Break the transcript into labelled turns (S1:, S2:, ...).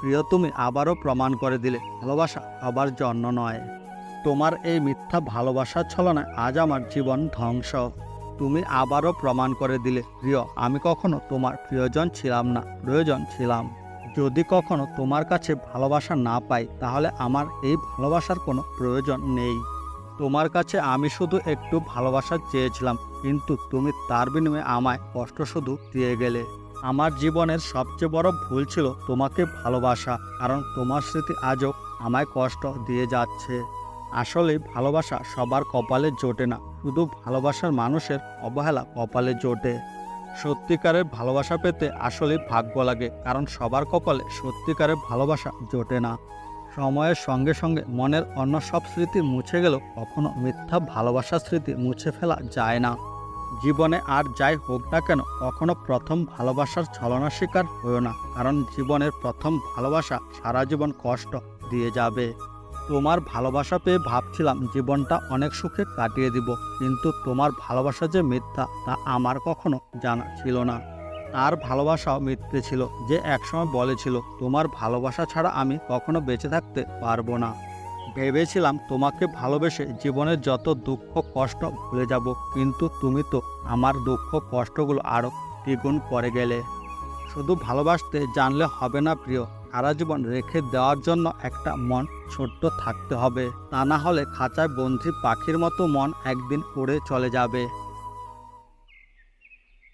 S1: প্রিয়, তুমি আবারও প্রমাণ করে দিলে ভালোবাসা সবার জন্য নয়। তোমার এই মিথ্যা ভালোবাসার ছলনায় আজ আমার জীবন ধ্বংস। তুমি আবারও প্রমাণ করে দিলে প্রিয়, আমি কখনো তোমার প্রিয়জন ছিলাম না, প্রয়োজন ছিলাম। যদি কখনো তোমার কাছে ভালোবাসা না পাই, তাহলে আমার এই ভালোবাসার কোনো প্রয়োজন নেই। তোমার কাছে আমি শুধু একটু ভালোবাসা চেয়েছিলাম, কিন্তু তুমি তার বিনিময়ে আমায় কষ্ট শুধু দিয়ে গেলে। আমার জীবনের সবচেয়ে বড় ভুল ছিল তোমাকে ভালোবাসা, কারণ তোমার স্মৃতি আজও আমায় কষ্ট দিয়ে যাচ্ছে। আসলে ভালোবাসা সবার কপালে জোটে না, শুধু ভালোবাসার মানুষের অবহেলা কপালে জোটে। সত্যিকারের ভালোবাসা পেতে আসলে ভাগ্য লাগে, কারণ সবার কপালে সত্যিকারের ভালোবাসা জোটে না। সময়ের সঙ্গে সঙ্গে মনের অন্য সব স্মৃতি মুছে গেলেও কখনো মিথ্যা ভালোবাসার স্মৃতি মুছে ফেলা যায় না। জীবনে আর যাই হোক না কেন, কখনো প্রথম ভালোবাসার ছলনার শিকার হয়েও না, কারণ জীবনের প্রথম ভালোবাসা সারা জীবন কষ্ট দিয়ে যাবে। তোমার ভালোবাসা পেয়ে ভাবছিলাম জীবনটা অনেক সুখে কাটিয়ে দিব, কিন্তু তোমার ভালোবাসা যে মিথ্যা তা আমার কখনো জানা ছিল না। তার ভালোবাসাও মিথ্যে ছিল, যে একসময় বলেছিল তোমার ভালোবাসা ছাড়া আমি কখনো বেঁচে থাকতে পারবো না। ভেবেছিলাম তোমাকে ভালোবেসে জীবনের যত দুঃখ কষ্ট ভুলে যাব, কিন্তু তুমি তো আমার দুঃখ কষ্টগুলো আরও দ্বিগুণ করে গেলে। শুধু ভালোবাসতে জানলে হবে না প্রিয়, সারা জীবন রেখে দেওয়ার জন্য একটা মন ছোট্ট থাকতে হবে। তা না হলে খাঁচায় বন্দি পাখির মতো মন একদিন উড়ে চলে যাবে।